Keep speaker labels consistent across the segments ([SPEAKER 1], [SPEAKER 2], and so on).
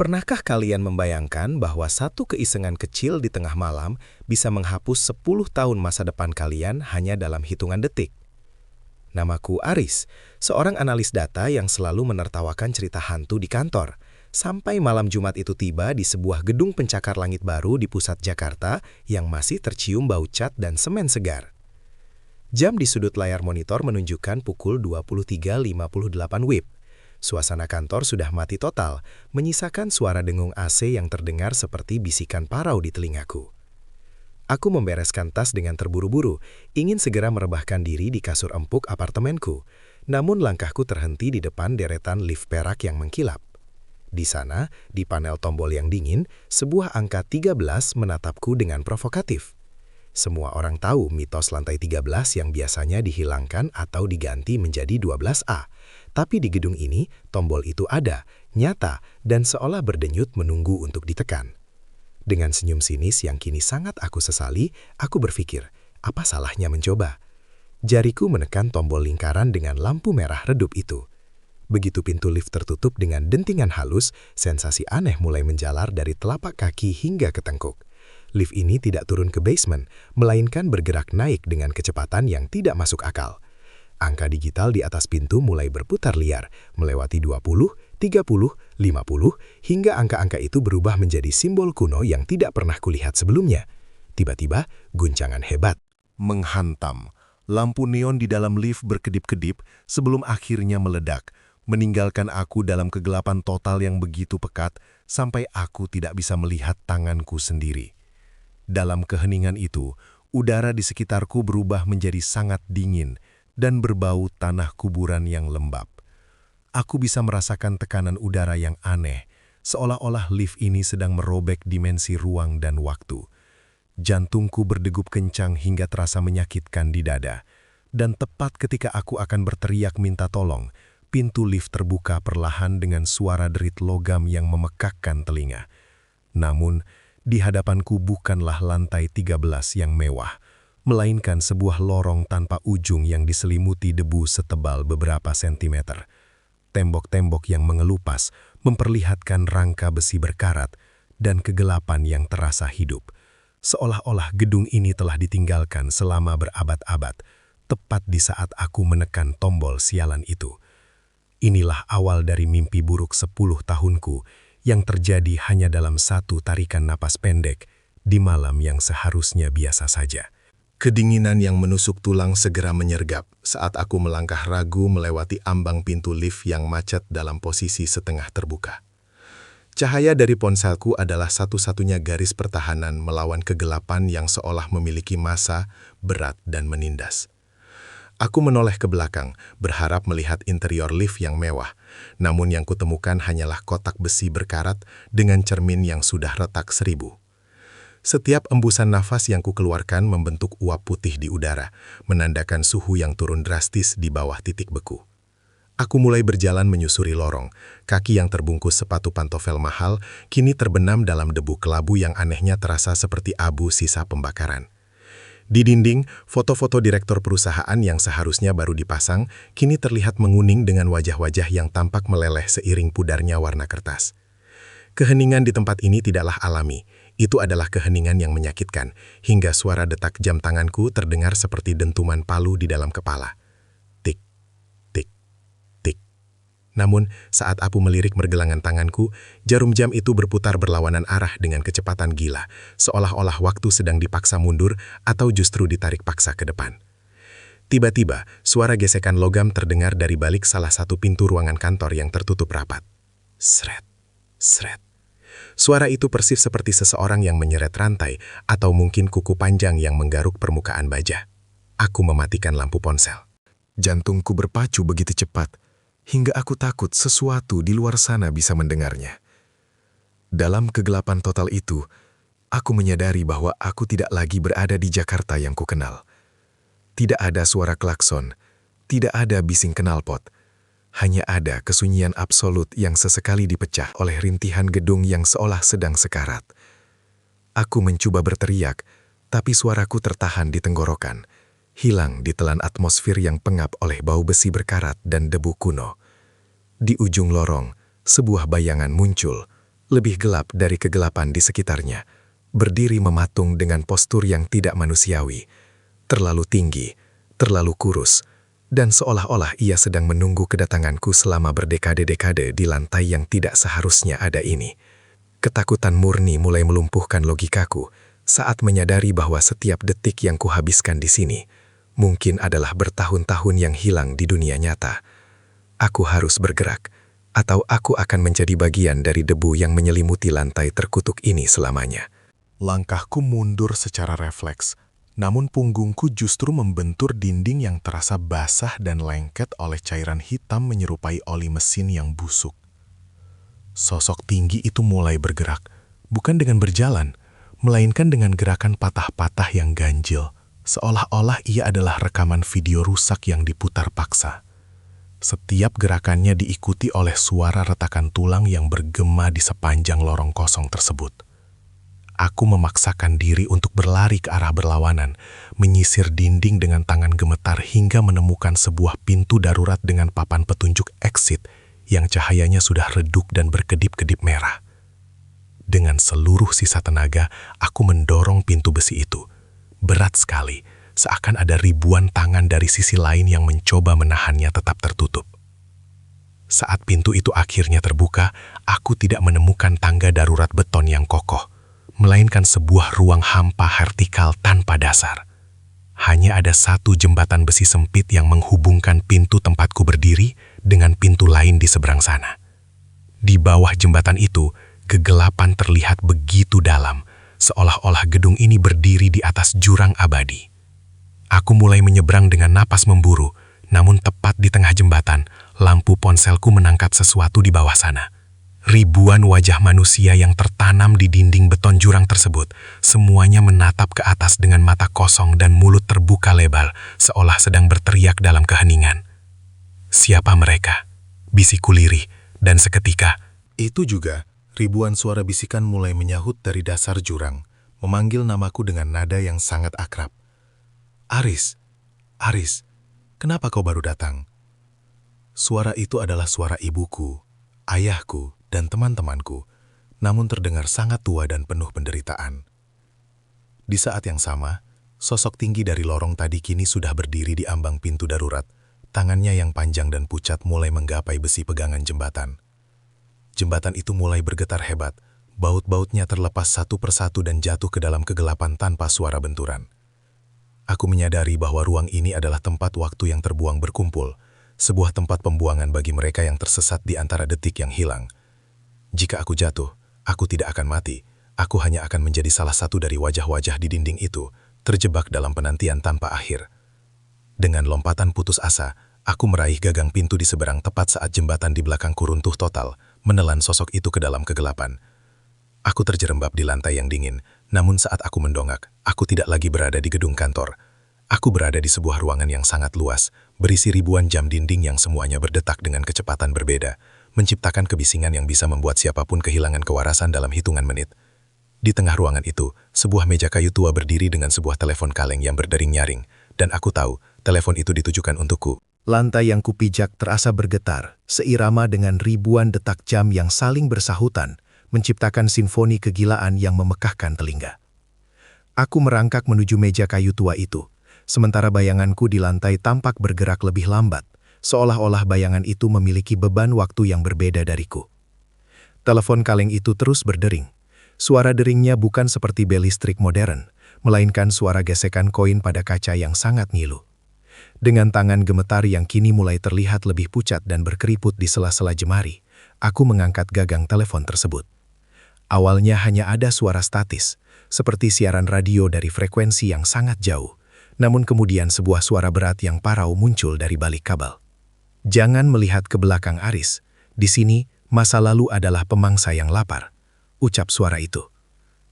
[SPEAKER 1] Pernahkah kalian membayangkan bahwa satu keisengan kecil di tengah malam bisa menghapus 10 tahun masa depan kalian hanya dalam hitungan detik? Namaku Aris, seorang analis data yang selalu menertawakan cerita hantu di kantor. Sampai malam Jumat itu tiba di sebuah gedung pencakar langit baru di pusat Jakarta yang masih tercium bau cat dan semen segar. Jam di sudut layar monitor menunjukkan pukul 23.58 WIB. Suasana kantor sudah mati total, menyisakan suara dengung AC yang terdengar seperti bisikan parau di telingaku. Aku membereskan tas dengan terburu-buru, ingin segera merebahkan diri di kasur empuk apartemenku. Namun langkahku terhenti di depan deretan lift perak yang mengkilap. Di sana, di panel tombol yang dingin, sebuah angka 13 menatapku dengan provokatif. Semua orang tahu mitos lantai 13 yang biasanya dihilangkan atau diganti menjadi 12A. Tapi di gedung ini, tombol itu ada, nyata, dan seolah berdenyut menunggu untuk ditekan. Dengan senyum sinis yang kini sangat aku sesali, aku berpikir, apa salahnya mencoba? Jariku menekan tombol lingkaran dengan lampu merah redup itu. Begitu pintu lift tertutup dengan dentingan halus, sensasi aneh mulai menjalar dari telapak kaki hingga ke tengkuk. Lift ini tidak turun ke basement, melainkan bergerak naik dengan kecepatan yang tidak masuk akal. Angka digital di atas pintu mulai berputar liar, melewati 20, 30, 50, hingga angka-angka itu berubah menjadi simbol kuno yang tidak pernah kulihat sebelumnya. Tiba-tiba, guncangan hebat menghantam. Lampu neon di dalam lift berkedip-kedip sebelum akhirnya meledak, meninggalkan aku dalam kegelapan total yang begitu pekat sampai aku tidak bisa melihat tanganku sendiri. Dalam keheningan itu, udara di sekitarku berubah menjadi sangat dingin dan berbau tanah kuburan yang lembab. Aku bisa merasakan tekanan udara yang aneh, seolah-olah lift ini sedang merobek dimensi ruang dan waktu. Jantungku berdegup kencang hingga terasa menyakitkan di dada. Dan tepat ketika aku akan berteriak minta tolong, pintu lift terbuka perlahan dengan suara derit logam yang memekakkan telinga. Namun, di hadapanku bukanlah lantai 13 yang mewah, melainkan sebuah lorong tanpa ujung yang diselimuti debu setebal beberapa sentimeter. Tembok-tembok yang mengelupas memperlihatkan rangka besi berkarat dan kegelapan yang terasa hidup. Seolah-olah gedung ini telah ditinggalkan selama berabad-abad, tepat di saat aku menekan tombol sialan itu. Inilah awal dari mimpi buruk 10 tahunku yang terjadi hanya dalam satu tarikan napas pendek di malam yang seharusnya biasa saja. Kedinginan yang menusuk tulang segera menyergap saat aku melangkah ragu melewati ambang pintu lift yang macet dalam posisi setengah terbuka. Cahaya dari ponselku adalah satu-satunya garis pertahanan melawan kegelapan yang seolah memiliki massa, berat, dan menindas. Aku menoleh ke belakang, berharap melihat interior lift yang mewah, namun yang kutemukan hanyalah kotak besi berkarat dengan cermin yang sudah retak 1000. Setiap embusan nafas yang kukeluarkan membentuk uap putih di udara, menandakan suhu yang turun drastis di bawah titik beku. Aku mulai berjalan menyusuri lorong, kaki yang terbungkus sepatu pantofel mahal kini terbenam dalam debu kelabu yang anehnya terasa seperti abu sisa pembakaran. Di dinding, foto-foto direktur perusahaan yang seharusnya baru dipasang kini terlihat menguning dengan wajah-wajah yang tampak meleleh seiring pudarnya warna kertas. Keheningan di tempat ini tidaklah alami. Itu adalah keheningan yang menyakitkan, hingga suara detak jam tanganku terdengar seperti dentuman palu di dalam kepala. Tik, tik, tik. Namun, saat aku melirik mergelangan tanganku, jarum jam itu berputar berlawanan arah dengan kecepatan gila, seolah-olah waktu sedang dipaksa mundur atau justru ditarik paksa ke depan. Tiba-tiba, suara gesekan logam terdengar dari balik salah satu pintu ruangan kantor yang tertutup rapat. Sret, sret. Suara itu persis seperti seseorang yang menyeret rantai atau mungkin kuku panjang yang menggaruk permukaan baja. Aku mematikan lampu ponsel. Jantungku berpacu begitu cepat, hingga aku takut sesuatu di luar sana bisa mendengarnya. Dalam kegelapan total itu, aku menyadari bahwa aku tidak lagi berada di Jakarta yang kukenal. Tidak ada suara klakson, tidak ada bising knalpot. Hanya ada kesunyian absolut yang sesekali dipecah oleh rintihan gedung yang seolah sedang sekarat. Aku mencoba berteriak, tapi suaraku tertahan di tenggorokan, hilang ditelan atmosfer yang pengap oleh bau besi berkarat dan debu kuno. Di ujung lorong, sebuah bayangan muncul,
[SPEAKER 2] lebih gelap dari kegelapan di sekitarnya, berdiri mematung dengan postur yang tidak manusiawi, terlalu tinggi, terlalu kurus, dan seolah-olah ia sedang menunggu kedatanganku selama berdekade-dekade di lantai yang tidak seharusnya ada ini. Ketakutan murni mulai melumpuhkan logikaku saat menyadari bahwa setiap detik yang kuhabiskan di sini mungkin adalah bertahun-tahun yang hilang di dunia nyata. Aku harus bergerak, atau aku akan menjadi bagian dari debu yang menyelimuti lantai terkutuk ini selamanya.
[SPEAKER 3] Langkahku mundur secara refleks, namun punggungku justru membentur dinding yang terasa basah dan lengket oleh cairan hitam menyerupai oli mesin yang busuk. Sosok tinggi itu mulai bergerak, bukan dengan berjalan, melainkan dengan gerakan patah-patah yang ganjil, seolah-olah ia adalah rekaman video rusak yang diputar paksa. Setiap gerakannya diikuti oleh suara retakan tulang yang bergema di sepanjang lorong kosong tersebut. Aku memaksakan diri untuk berlari ke arah berlawanan, menyisir dinding dengan tangan gemetar hingga menemukan sebuah pintu darurat dengan papan petunjuk exit yang cahayanya sudah redup dan berkedip-kedip merah. Dengan seluruh sisa tenaga, aku mendorong pintu besi itu. Berat sekali, seakan ada ribuan tangan dari sisi lain yang mencoba menahannya tetap tertutup. Saat pintu itu akhirnya terbuka, aku tidak menemukan tangga darurat beton yang kokoh, melainkan sebuah ruang hampa vertikal tanpa dasar. Hanya ada satu jembatan besi sempit yang menghubungkan pintu tempatku berdiri dengan pintu lain di seberang sana. Di bawah jembatan itu, kegelapan terlihat begitu dalam, seolah-olah gedung ini berdiri di atas jurang abadi. Aku mulai menyeberang dengan napas memburu, namun tepat di tengah jembatan, lampu ponselku menangkap sesuatu di bawah sana. Ribuan wajah manusia yang tertanam di dinding beton jurang tersebut, semuanya menatap ke atas dengan mata kosong dan mulut terbuka lebar, seolah sedang berteriak dalam keheningan. Siapa mereka? Bisikku lirih, dan seketika, itu juga, ribuan suara bisikan mulai menyahut dari dasar jurang, memanggil namaku dengan nada yang sangat akrab. Aris, Aris, kenapa kau baru datang? Suara itu adalah suara ibuku, ayahku, dan teman-temanku, namun terdengar sangat tua dan penuh penderitaan. Di saat yang sama, sosok tinggi dari lorong tadi kini sudah berdiri di ambang pintu darurat, tangannya yang panjang dan pucat mulai menggapai besi pegangan jembatan. Jembatan itu mulai bergetar hebat, baut-bautnya terlepas satu persatu dan jatuh ke dalam kegelapan tanpa suara benturan. Aku menyadari bahwa ruang ini adalah tempat waktu yang terbuang berkumpul, sebuah tempat pembuangan bagi mereka yang tersesat di antara detik yang hilang. Jika aku jatuh, aku tidak akan mati. Aku hanya akan menjadi salah satu dari wajah-wajah di dinding itu, terjebak dalam penantian tanpa akhir. Dengan lompatan putus asa, aku meraih gagang pintu di seberang tepat saat jembatan di belakangku runtuh total, menelan sosok itu ke dalam kegelapan. Aku terjerembab di lantai yang dingin, namun saat aku mendongak, aku tidak lagi berada di gedung kantor. Aku berada di sebuah ruangan yang sangat luas, berisi ribuan jam dinding yang semuanya berdetak dengan kecepatan berbeda, menciptakan kebisingan yang bisa membuat siapapun kehilangan kewarasan dalam hitungan menit. Di tengah ruangan itu, sebuah meja kayu tua berdiri dengan sebuah telepon kaleng yang berdering nyaring, dan aku tahu, telepon itu ditujukan untukku.
[SPEAKER 1] Lantai yang kupijak terasa bergetar, seirama dengan ribuan detak jam yang saling bersahutan, menciptakan simfoni kegilaan yang memekakkan telinga. Aku merangkak menuju meja kayu tua itu, sementara bayanganku di lantai tampak bergerak lebih lambat, seolah-olah bayangan itu memiliki beban waktu yang berbeda dariku. Telepon kaleng itu terus berdering. Suara deringnya bukan seperti bel listrik modern, melainkan suara gesekan koin pada kaca yang sangat ngilu. Dengan tangan gemetar yang kini mulai terlihat lebih pucat dan berkeriput di sela-sela jemari, aku mengangkat gagang telepon tersebut. Awalnya hanya ada suara statis, seperti siaran radio dari frekuensi yang sangat jauh, namun kemudian sebuah suara berat yang parau muncul dari balik kabel. Jangan melihat ke belakang Aris, di sini masa lalu adalah pemangsa yang lapar, ucap suara itu.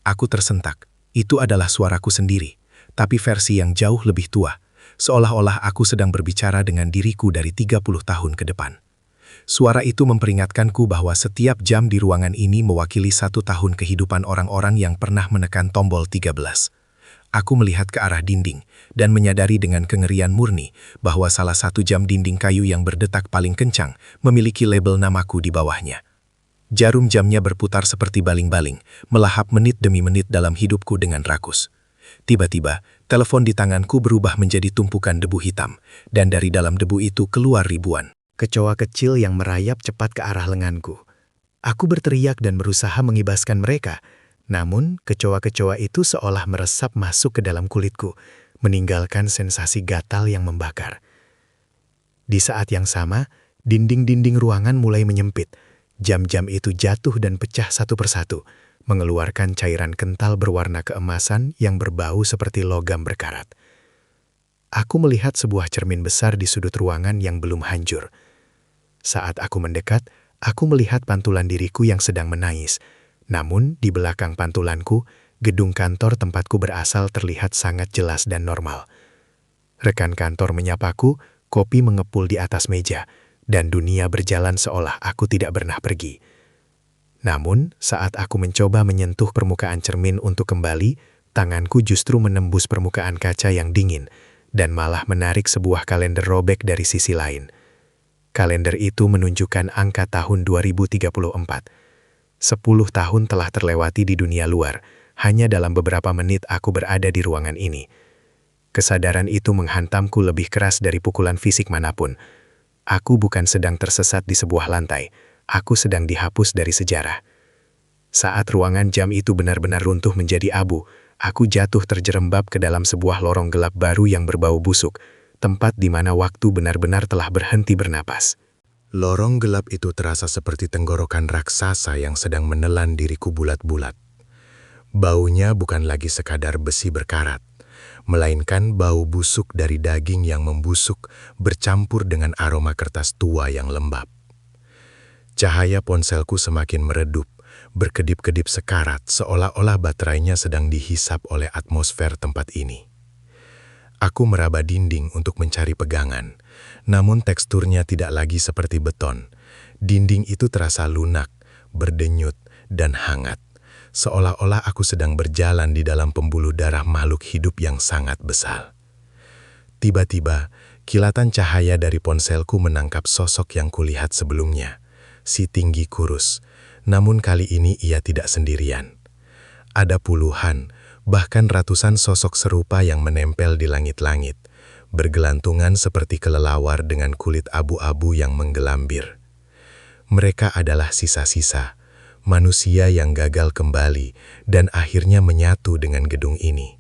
[SPEAKER 1] Aku tersentak, itu adalah suaraku sendiri, tapi versi yang jauh lebih tua, seolah-olah aku sedang berbicara dengan diriku dari 30 tahun ke depan. Suara itu memperingatkanku bahwa setiap jam di ruangan ini mewakili 1 tahun kehidupan orang-orang yang pernah menekan tombol 13. Aku melihat ke arah dinding dan menyadari dengan kengerian murni bahwa salah satu jam dinding kayu yang berdetak paling kencang memiliki label namaku di bawahnya.
[SPEAKER 2] Jarum jamnya berputar seperti baling-baling, melahap menit demi menit dalam hidupku dengan rakus. Tiba-tiba, telepon di tanganku berubah menjadi tumpukan debu hitam, dan dari dalam debu itu keluar ribuan kecoa kecil yang merayap cepat ke arah lenganku. Aku berteriak dan berusaha mengibaskan mereka, namun kecoa-kecoa itu seolah meresap masuk ke dalam kulitku, meninggalkan sensasi gatal yang membakar. Di saat yang sama, dinding-dinding ruangan mulai menyempit. Jam-jam itu jatuh dan pecah satu persatu, mengeluarkan cairan kental berwarna keemasan yang berbau seperti logam berkarat. Aku melihat sebuah cermin besar di sudut ruangan yang belum hancur. Saat aku mendekat, aku melihat pantulan diriku yang sedang menangis. Namun, di belakang pantulanku, gedung kantor tempatku berasal terlihat sangat jelas dan normal. Rekan kantor menyapaku, kopi mengepul di atas meja, dan dunia berjalan seolah aku tidak pernah pergi. Namun, saat aku mencoba menyentuh permukaan cermin untuk kembali, tanganku justru menembus permukaan kaca yang dingin, dan malah menarik sebuah kalender robek dari sisi lain. Kalender itu menunjukkan angka tahun 2034. 10 tahun telah terlewati di dunia luar, hanya dalam beberapa menit aku berada di ruangan ini. Kesadaran itu menghantamku lebih keras dari pukulan fisik manapun. Aku bukan sedang tersesat di sebuah lantai, aku sedang dihapus dari sejarah. Saat ruangan jam itu benar-benar runtuh menjadi abu, aku jatuh terjerembab ke dalam sebuah lorong gelap baru yang berbau busuk, tempat di mana waktu benar-benar telah berhenti bernapas.
[SPEAKER 3] Lorong gelap itu terasa seperti tenggorokan raksasa yang sedang menelan diriku bulat-bulat. Baunya bukan lagi sekadar besi berkarat, melainkan bau busuk dari daging yang membusuk bercampur dengan aroma kertas tua yang lembab. Cahaya ponselku semakin meredup, berkedip-kedip sekarat seolah-olah baterainya sedang dihisap oleh atmosfer tempat ini. Aku meraba dinding untuk mencari pegangan, namun teksturnya tidak lagi seperti beton. Dinding itu terasa lunak, berdenyut, dan hangat, seolah-olah aku sedang berjalan di dalam pembuluh darah makhluk hidup yang sangat besar. Tiba-tiba, kilatan cahaya dari ponselku menangkap sosok yang kulihat sebelumnya, si tinggi kurus, namun kali ini ia tidak sendirian. Ada puluhan, bahkan ratusan sosok serupa yang menempel di langit-langit, bergelantungan seperti kelelawar dengan kulit abu-abu yang menggelambir. Mereka adalah sisa-sisa, manusia yang gagal kembali dan akhirnya menyatu dengan gedung ini.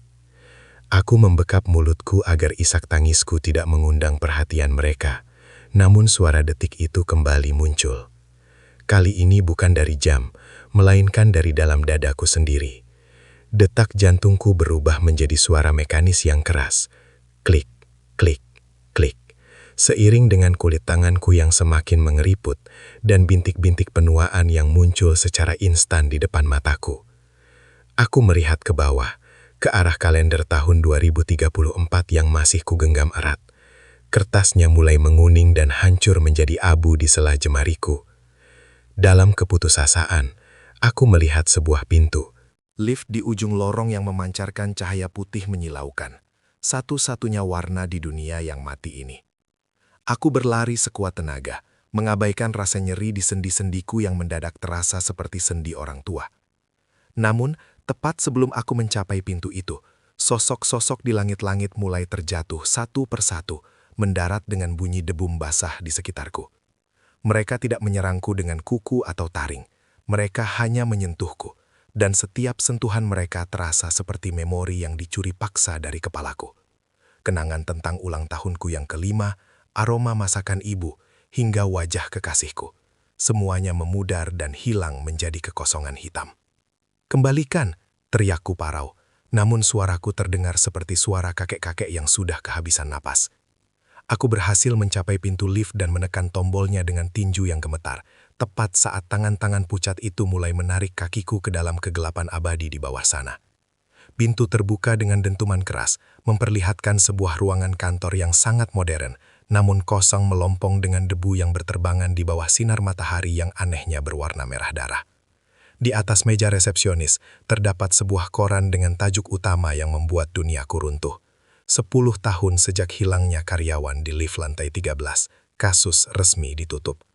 [SPEAKER 3] Aku membekap mulutku agar isak tangisku tidak mengundang perhatian mereka, namun suara detik itu kembali muncul. Kali ini bukan dari jam, melainkan dari dalam dadaku sendiri. Detak jantungku berubah menjadi suara mekanis yang keras. Klik, klik, klik. Seiring dengan kulit tanganku yang semakin mengeriput dan bintik-bintik penuaan yang muncul secara instan di depan mataku. Aku melihat ke bawah, ke arah kalender tahun 2034 yang masih kugenggam erat. Kertasnya mulai menguning dan hancur menjadi abu di sela jemariku. Dalam keputusasaan, aku melihat sebuah pintu. Lift di ujung lorong yang memancarkan cahaya putih menyilaukan. Satu-satunya warna di dunia yang mati ini. Aku berlari sekuat tenaga, mengabaikan rasa nyeri di sendi-sendiku yang mendadak terasa seperti sendi orang tua. Namun, tepat sebelum aku mencapai pintu itu, sosok-sosok di langit-langit mulai terjatuh satu persatu, mendarat dengan bunyi debum basah di sekitarku. Mereka tidak menyerangku dengan kuku atau taring. Mereka hanya menyentuhku. Dan setiap sentuhan mereka terasa seperti memori yang dicuri paksa dari kepalaku. Kenangan tentang ulang tahunku yang ke-5, aroma masakan ibu, hingga wajah kekasihku. Semuanya memudar dan hilang menjadi kekosongan hitam. "Kembalikan!" teriakku parau, namun suaraku terdengar seperti suara kakek-kakek yang sudah kehabisan napas. Aku berhasil mencapai pintu lift dan menekan tombolnya dengan tinju yang gemetar, tepat saat tangan-tangan pucat itu mulai menarik kakiku ke dalam kegelapan abadi di bawah sana. Pintu terbuka dengan dentuman keras, memperlihatkan sebuah ruangan kantor yang sangat modern, namun kosong melompong dengan debu yang berterbangan di bawah sinar matahari yang anehnya berwarna merah darah. Di atas meja resepsionis, terdapat sebuah koran dengan tajuk utama yang membuat duniaku runtuh. 10 tahun sejak hilangnya karyawan di lift lantai 13, kasus resmi ditutup.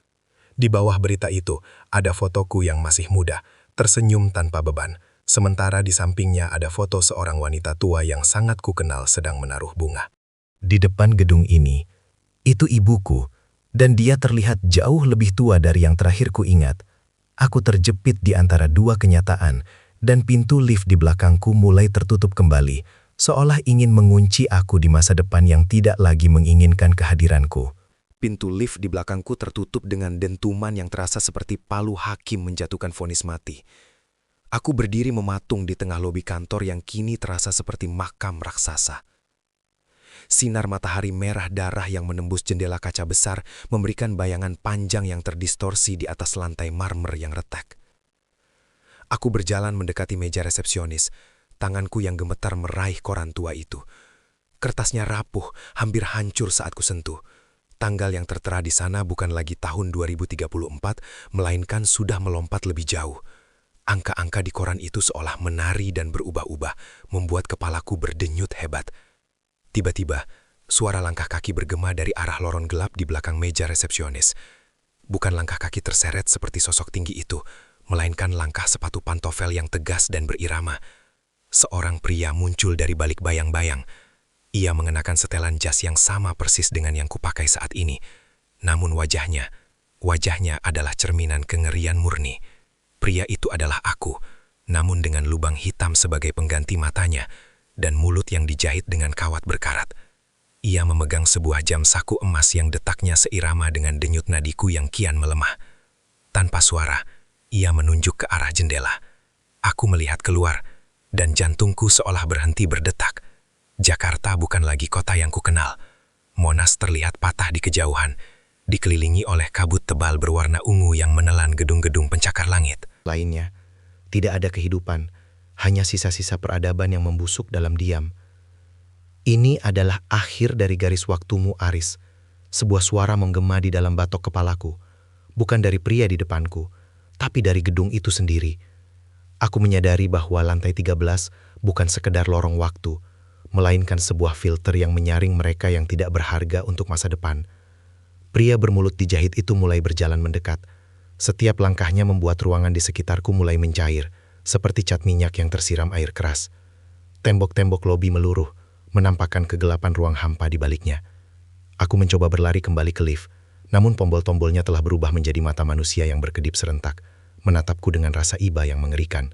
[SPEAKER 2] Di bawah berita itu, ada fotoku yang masih muda, tersenyum tanpa beban. Sementara di sampingnya ada foto seorang wanita tua yang sangat kukenal sedang menaruh bunga. Di depan gedung ini, itu ibuku, dan dia terlihat jauh lebih tua dari yang terakhir ku ingat. Aku terjepit di antara dua kenyataan, dan pintu lift di belakangku mulai tertutup kembali, seolah ingin mengunci aku di masa depan yang tidak lagi menginginkan kehadiranku.
[SPEAKER 1] Pintu lift di belakangku tertutup dengan dentuman yang terasa seperti palu hakim menjatuhkan vonis mati. Aku berdiri mematung di tengah lobi kantor yang kini terasa seperti makam raksasa. Sinar matahari merah darah yang menembus jendela kaca besar memberikan bayangan panjang yang terdistorsi di atas lantai marmer yang retak. Aku berjalan mendekati meja resepsionis, tanganku yang gemetar meraih koran tua itu. Kertasnya rapuh, hampir hancur saat kusentuh. Tanggal yang tertera di sana bukan lagi tahun 2034, melainkan sudah melompat lebih jauh. Angka-angka di koran itu seolah menari dan berubah-ubah, membuat kepalaku berdenyut hebat. Tiba-tiba, suara langkah kaki bergema dari arah lorong gelap di belakang meja resepsionis. Bukan langkah kaki terseret seperti sosok tinggi itu, melainkan langkah sepatu pantofel yang tegas dan berirama. Seorang pria muncul dari balik bayang-bayang. Ia mengenakan setelan jas yang sama persis dengan yang kupakai saat ini. Namun wajahnya adalah cerminan kengerian murni. Pria itu adalah aku, namun dengan lubang hitam sebagai pengganti matanya, dan mulut yang dijahit dengan kawat berkarat. Ia memegang sebuah jam saku emas yang detaknya seirama dengan denyut nadiku yang kian melemah. Tanpa suara, ia menunjuk ke arah jendela. Aku melihat keluar, dan jantungku seolah berhenti berdetak. Jakarta bukan lagi kota yang kukenal. Monas terlihat patah di kejauhan, dikelilingi oleh kabut tebal berwarna ungu yang menelan gedung-gedung pencakar langit.
[SPEAKER 2] Lainnya, tidak ada kehidupan, hanya sisa-sisa peradaban yang membusuk dalam diam. Ini adalah akhir dari garis waktumu, Aris. Sebuah suara menggema di dalam batok kepalaku, bukan dari pria di depanku, tapi dari gedung itu sendiri. Aku menyadari bahwa lantai 13 bukan sekedar lorong waktu, melainkan sebuah filter yang menyaring mereka yang tidak berharga untuk masa depan. Pria bermulut dijahit itu mulai berjalan mendekat. Setiap langkahnya membuat ruangan di sekitarku mulai mencair, seperti cat minyak yang tersiram air keras. Tembok-tembok lobi meluruh, menampakkan kegelapan ruang hampa di baliknya. Aku mencoba berlari kembali ke lift, namun tombol-tombolnya telah berubah menjadi mata manusia yang berkedip serentak, menatapku dengan rasa iba yang mengerikan.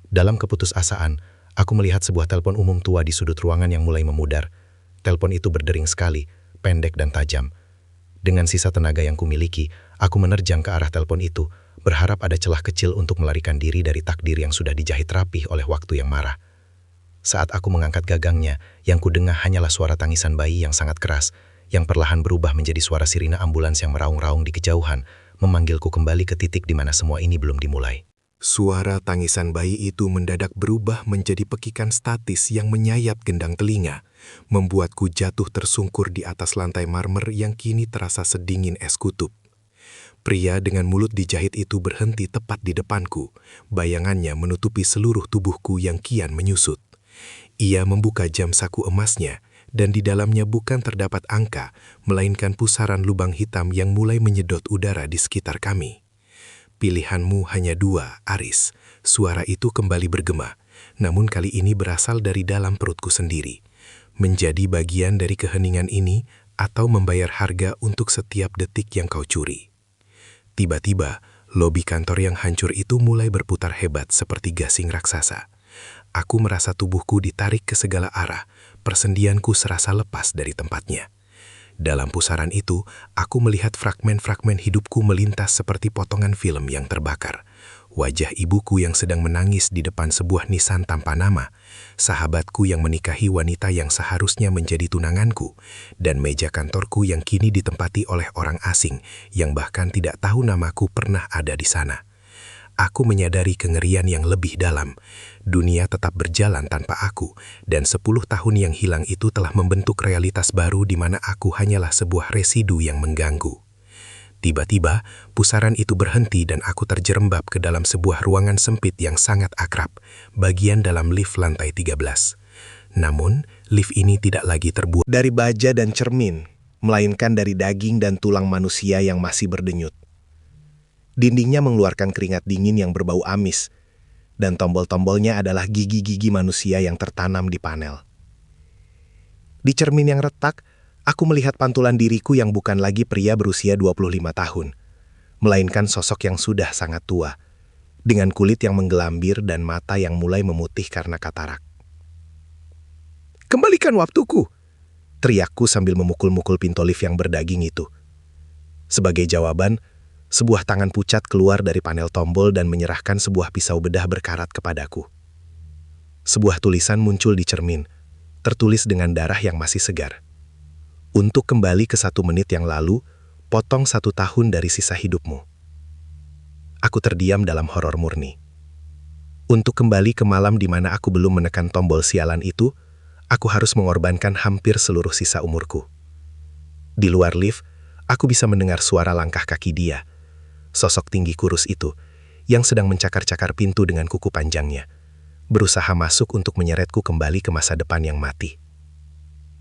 [SPEAKER 2] Dalam keputusasaan, aku melihat sebuah telepon umum tua di sudut ruangan yang mulai memudar. Telepon itu berdering sekali, pendek dan tajam. Dengan sisa tenaga yang kumiliki, aku menerjang ke arah telepon itu, berharap ada celah kecil untuk melarikan diri dari takdir yang sudah dijahit rapih oleh waktu yang marah. Saat aku mengangkat gagangnya, yang kudengar hanyalah suara tangisan bayi yang sangat keras, yang perlahan berubah menjadi suara sirine ambulans yang meraung-raung di kejauhan, memanggilku kembali ke titik di mana semua ini belum dimulai.
[SPEAKER 3] Suara tangisan bayi itu mendadak berubah menjadi pekikan statis yang menyayat gendang telinga, membuatku jatuh tersungkur di atas lantai marmer yang kini terasa sedingin es kutub. Pria dengan mulut dijahit itu berhenti tepat di depanku, bayangannya menutupi seluruh tubuhku yang kian menyusut. Ia membuka jam saku emasnya, dan di dalamnya bukan terdapat angka, melainkan pusaran lubang hitam yang mulai menyedot udara di sekitar kami. Pilihanmu hanya dua, Aris. Suara itu kembali bergema, namun kali ini berasal dari dalam perutku sendiri. Menjadi bagian dari keheningan ini atau membayar harga untuk setiap detik yang kau curi. Tiba-tiba, lobi kantor yang hancur itu mulai berputar hebat seperti gasing raksasa. Aku merasa tubuhku ditarik ke segala arah, persendianku serasa lepas dari tempatnya. Dalam pusaran itu, aku melihat fragmen-fragmen hidupku melintas seperti potongan film yang terbakar. Wajah ibuku yang sedang menangis di depan sebuah nisan tanpa nama, sahabatku yang menikahi wanita yang seharusnya menjadi tunanganku, dan meja kantorku yang kini ditempati oleh orang asing yang bahkan tidak tahu namaku pernah ada di sana. Aku menyadari kengerian yang lebih dalam. Dunia tetap berjalan tanpa aku, dan 10 tahun yang hilang itu telah membentuk realitas baru di mana aku hanyalah sebuah residu yang mengganggu. Tiba-tiba, pusaran itu berhenti dan aku terjerembab ke dalam sebuah ruangan sempit yang sangat akrab, bagian dalam lift lantai 13. Namun, lift ini tidak lagi terbuat
[SPEAKER 4] dari baja dan cermin, melainkan dari daging dan tulang manusia yang masih berdenyut.
[SPEAKER 1] Dindingnya mengeluarkan keringat dingin yang berbau amis, dan tombol-tombolnya adalah gigi-gigi manusia yang tertanam di panel. Di cermin yang retak, aku melihat pantulan diriku yang bukan lagi pria berusia 25 tahun, melainkan sosok yang sudah sangat tua, dengan kulit yang menggelambir dan mata yang mulai memutih karena katarak. "Kembalikan waktuku!" teriakku sambil memukul-mukul pintu lift yang berdaging itu. Sebagai jawaban, sebuah tangan pucat keluar dari panel tombol dan menyerahkan sebuah pisau bedah berkarat kepadaku. Sebuah tulisan muncul di cermin, tertulis dengan darah yang masih segar. "Untuk kembali ke 1 menit yang lalu, potong 1 tahun dari sisa hidupmu." Aku terdiam dalam horor murni. Untuk kembali ke malam di mana aku belum menekan tombol sialan itu, aku harus mengorbankan hampir seluruh sisa umurku. Di luar lift, aku bisa mendengar suara langkah kaki dia, sosok tinggi kurus itu, yang sedang mencakar-cakar pintu dengan kuku panjangnya, berusaha masuk untuk menyeretku kembali ke masa depan yang mati.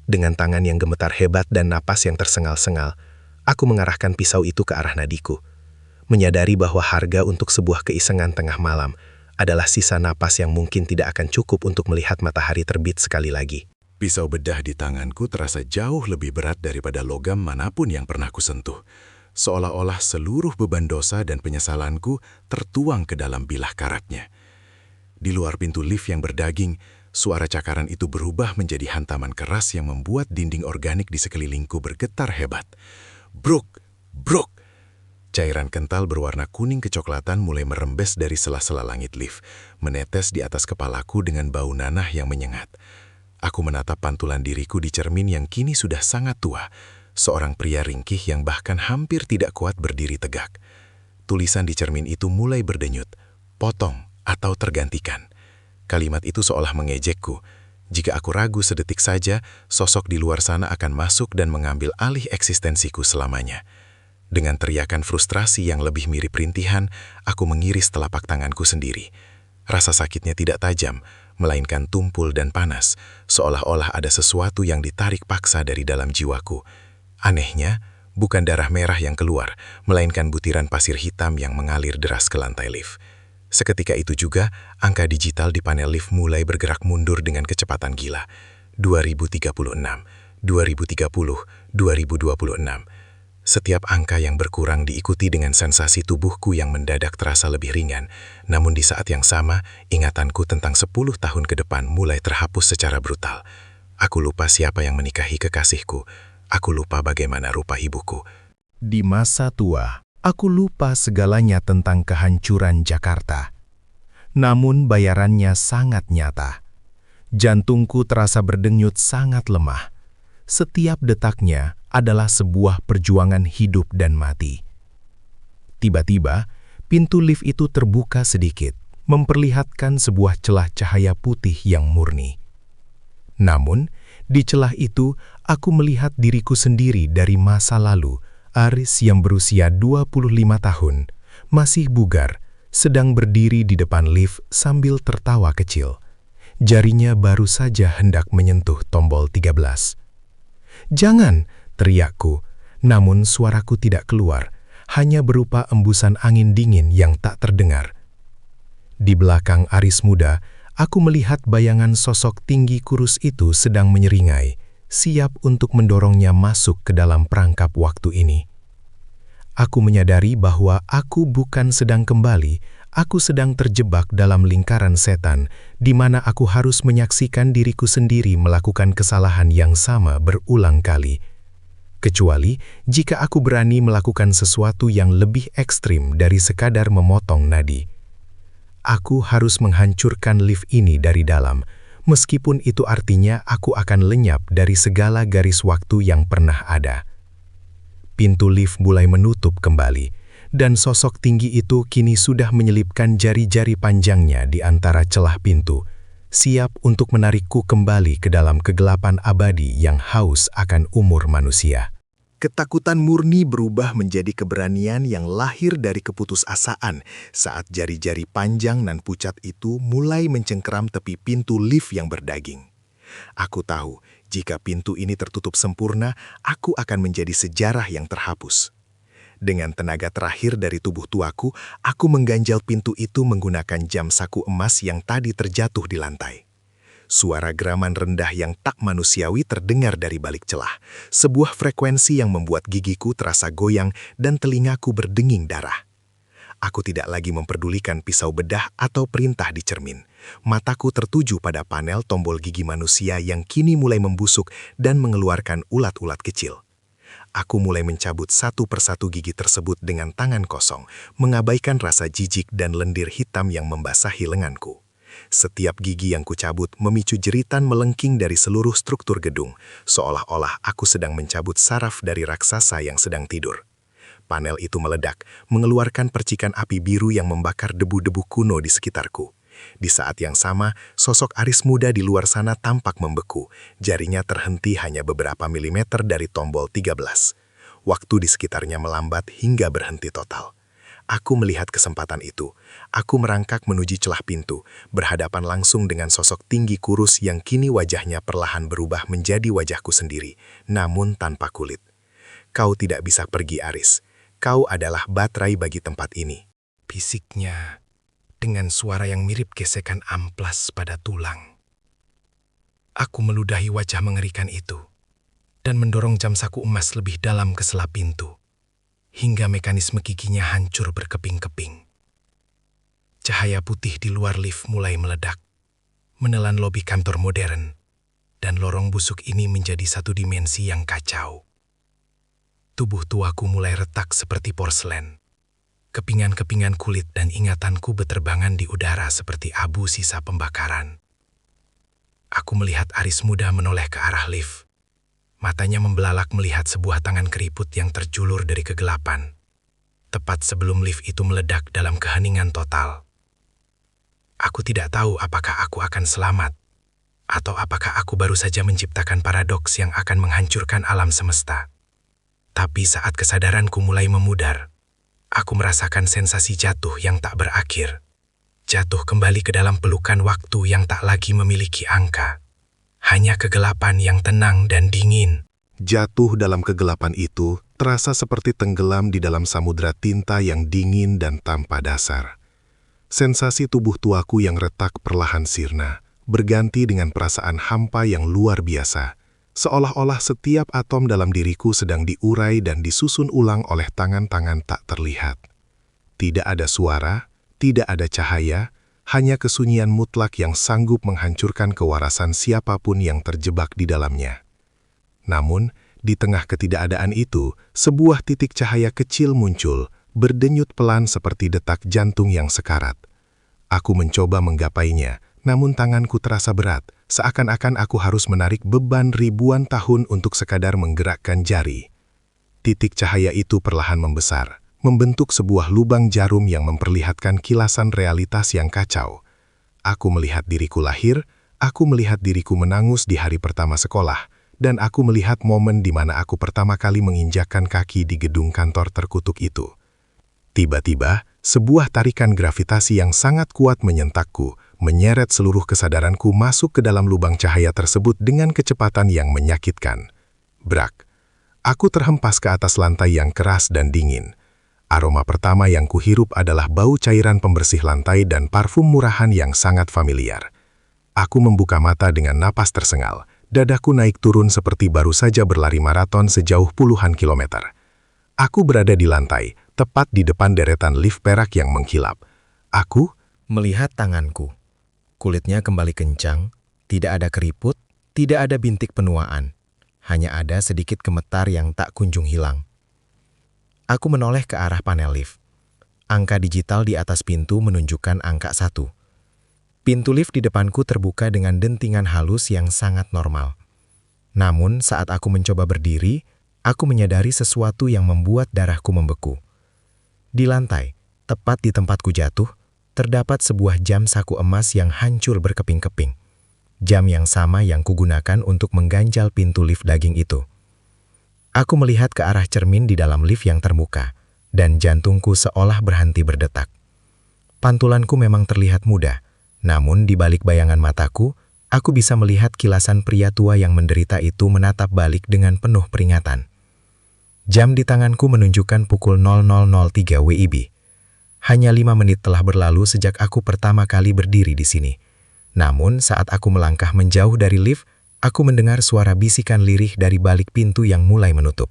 [SPEAKER 1] Dengan tangan yang gemetar hebat dan napas yang tersengal-sengal, aku mengarahkan pisau itu ke arah nadiku, menyadari bahwa harga untuk sebuah keisengan tengah malam adalah sisa napas yang mungkin tidak akan cukup untuk melihat matahari terbit sekali lagi.
[SPEAKER 3] Pisau bedah di tanganku terasa jauh lebih berat daripada logam manapun yang pernah kusentuh. Seolah-olah seluruh beban dosa dan penyesalanku tertuang ke dalam bilah karatnya. Di luar pintu lift yang berdaging, suara cakaran itu berubah menjadi hantaman keras yang membuat dinding organik di sekelilingku bergetar hebat. Bruk! Bruk! Cairan kental berwarna kuning kecoklatan mulai merembes dari sela-sela langit lift, menetes di atas kepalaku dengan bau nanah yang menyengat. Aku menatap pantulan diriku di cermin yang kini sudah sangat tua, seorang pria ringkih yang bahkan hampir tidak kuat berdiri tegak. Tulisan di cermin itu mulai berdenyut, potong atau tergantikan. Kalimat itu seolah mengejekku. Jika aku ragu sedetik saja, sosok di luar sana akan masuk dan mengambil alih eksistensiku selamanya. Dengan teriakan frustrasi yang lebih mirip rintihan, aku mengiris telapak tanganku sendiri. Rasa sakitnya tidak tajam, melainkan tumpul dan panas, seolah-olah ada sesuatu yang ditarik paksa dari dalam jiwaku. Anehnya, bukan darah merah yang keluar, melainkan butiran pasir hitam yang mengalir deras ke lantai lift. Seketika itu juga, angka digital di panel lift mulai bergerak mundur dengan kecepatan gila. 2036, 2030, 2026. Setiap angka yang berkurang diikuti dengan sensasi tubuhku yang mendadak terasa lebih ringan. Namun di saat yang sama, ingatanku tentang 10 tahun ke depan mulai terhapus secara brutal. Aku lupa siapa yang menikahi kekasihku. Aku lupa bagaimana rupa ibuku.
[SPEAKER 1] Di masa tua, aku lupa segalanya tentang kehancuran Jakarta. Namun bayarannya sangat nyata. Jantungku terasa berdenyut sangat lemah. Setiap detaknya adalah sebuah perjuangan hidup dan mati. Tiba-tiba, pintu lift itu terbuka sedikit, memperlihatkan sebuah celah cahaya putih yang murni. Namun, di celah itu, aku melihat diriku sendiri dari masa lalu, Aris yang berusia 25 tahun, masih bugar, sedang berdiri di depan lift sambil tertawa kecil. Jarinya baru saja hendak menyentuh tombol 13. "Jangan!" teriakku, namun suaraku tidak keluar, hanya berupa embusan angin dingin yang tak terdengar. Di belakang Aris muda, aku melihat bayangan sosok tinggi kurus itu sedang menyeringai, siap untuk mendorongnya masuk ke dalam perangkap waktu ini. Aku menyadari bahwa aku bukan sedang kembali, aku sedang terjebak dalam lingkaran setan, di mana aku harus menyaksikan diriku sendiri melakukan kesalahan yang sama berulang kali. Kecuali jika aku berani melakukan sesuatu yang lebih ekstrim dari sekadar memotong nadi. Aku harus menghancurkan lift ini dari dalam, meskipun itu artinya aku akan lenyap dari segala garis waktu yang pernah ada. Pintu lift mulai menutup kembali, dan sosok tinggi itu kini sudah menyelipkan jari-jari panjangnya di antara celah pintu, siap untuk menarikku kembali ke dalam kegelapan abadi yang haus akan umur manusia. Ketakutan murni berubah menjadi keberanian yang lahir dari keputusasaan saat jari-jari panjang nan pucat itu mulai mencengkeram tepi pintu lift yang berdaging. Aku tahu, jika pintu ini tertutup sempurna, aku akan menjadi sejarah yang terhapus.
[SPEAKER 3] Dengan tenaga terakhir dari tubuh tuaku, aku mengganjal pintu itu menggunakan jam saku emas yang tadi terjatuh di lantai. Suara geraman rendah yang tak manusiawi terdengar dari balik celah, sebuah frekuensi yang membuat gigiku terasa goyang dan telingaku berdenging darah. Aku tidak lagi memperdulikan pisau bedah atau perintah di cermin. Mataku tertuju pada panel tombol gigi manusia yang kini mulai membusuk dan mengeluarkan ulat-ulat kecil. Aku mulai mencabut satu persatu gigi tersebut dengan tangan kosong, mengabaikan rasa jijik dan lendir hitam yang membasahi lenganku. Setiap gigi yang kucabut memicu jeritan melengking dari seluruh struktur gedung, seolah-olah aku sedang mencabut saraf dari raksasa yang sedang tidur. Panel itu meledak, mengeluarkan percikan api biru yang membakar debu-debu kuno di sekitarku. Di saat yang sama, sosok Aris muda di luar sana tampak membeku. Jarinya terhenti hanya beberapa milimeter dari tombol 13. Waktu di sekitarnya melambat hingga berhenti total. Aku melihat kesempatan itu. Aku merangkak menuju celah pintu, berhadapan langsung dengan sosok tinggi kurus yang kini wajahnya perlahan berubah menjadi wajahku sendiri, namun tanpa kulit. Kau tidak bisa pergi, Aris. Kau adalah baterai bagi tempat ini.
[SPEAKER 1] Fisiknya dengan suara yang mirip gesekan amplas pada tulang. Aku meludahi wajah mengerikan itu dan mendorong jam saku emas lebih dalam ke sela pintu, hingga mekanisme giginya hancur berkeping-keping. Cahaya putih di luar lift mulai meledak, menelan lobi kantor modern, dan lorong busuk ini menjadi satu dimensi yang kacau. Tubuh tuaku mulai retak seperti porselen. Kepingan-kepingan kulit dan ingatanku beterbangan di udara seperti abu sisa pembakaran. Aku melihat Aris muda menoleh ke arah lift. Matanya membelalak melihat sebuah tangan keriput yang terjulur dari kegelapan. Tepat sebelum lift itu meledak dalam keheningan total. Aku tidak tahu apakah aku akan selamat, atau apakah aku baru saja menciptakan paradoks yang akan menghancurkan alam semesta. Tapi saat kesadaranku mulai memudar, aku merasakan sensasi jatuh yang tak berakhir. Jatuh kembali ke dalam pelukan waktu yang tak lagi memiliki angka. Hanya kegelapan yang tenang dan dingin.
[SPEAKER 3] Jatuh dalam kegelapan itu terasa seperti tenggelam di dalam samudra tinta yang dingin dan tanpa dasar. Sensasi tubuh tuaku yang retak perlahan sirna, berganti dengan perasaan hampa yang luar biasa. Seolah-olah setiap atom dalam diriku sedang diurai dan disusun ulang oleh tangan-tangan tak terlihat. Tidak ada suara, tidak ada cahaya, hanya kesunyian mutlak yang sanggup menghancurkan kewarasan siapapun yang terjebak di dalamnya. Namun, di tengah ketidakadaan itu, sebuah titik cahaya kecil muncul, berdenyut pelan seperti detak jantung yang sekarat. Aku mencoba menggapainya, namun tanganku terasa berat, seakan-akan aku harus menarik beban ribuan tahun untuk sekadar menggerakkan jari. Titik cahaya itu perlahan membesar, membentuk sebuah lubang jarum yang memperlihatkan kilasan realitas yang kacau. Aku melihat diriku lahir, aku melihat diriku menangus di hari pertama sekolah, dan aku melihat momen di mana aku pertama kali menginjakkan kaki di gedung kantor terkutuk itu. Tiba-tiba, sebuah tarikan gravitasi yang sangat kuat menyentakku, menyeret seluruh kesadaranku masuk ke dalam lubang cahaya tersebut dengan kecepatan yang menyakitkan. Brak! Aku terhempas ke atas lantai yang keras dan dingin. Aroma pertama yang kuhirup adalah bau cairan pembersih lantai dan parfum murahan yang sangat familiar. Aku membuka mata dengan napas tersengal. Dadaku naik turun seperti baru saja berlari maraton sejauh puluhan kilometer. Aku berada di lantai, tepat di depan deretan lift perak yang mengkilap. Aku
[SPEAKER 1] melihat tanganku. Kulitnya kembali kencang, tidak ada keriput, tidak ada bintik penuaan. Hanya ada sedikit gemetar yang tak kunjung hilang. Aku menoleh ke arah panel lift. Angka digital di atas pintu menunjukkan angka 1. Pintu lift di depanku terbuka dengan dentingan halus yang sangat normal. Namun saat aku mencoba berdiri, aku menyadari sesuatu yang membuat darahku membeku. Di lantai, tepat di tempatku jatuh, terdapat sebuah jam saku emas yang hancur berkeping-keping. Jam yang sama yang kugunakan untuk mengganjal pintu lift daging itu. Aku melihat ke arah cermin di dalam lift yang terbuka, dan jantungku seolah berhenti berdetak. Pantulanku memang terlihat muda, namun di balik bayangan mataku, aku bisa melihat kilasan pria tua yang menderita itu menatap balik dengan penuh peringatan. Jam di tanganku menunjukkan pukul 00.03 WIB. Hanya 5 menit telah berlalu sejak aku pertama kali berdiri di sini. Namun saat aku melangkah menjauh dari lift, aku mendengar suara bisikan lirih dari balik pintu yang mulai menutup.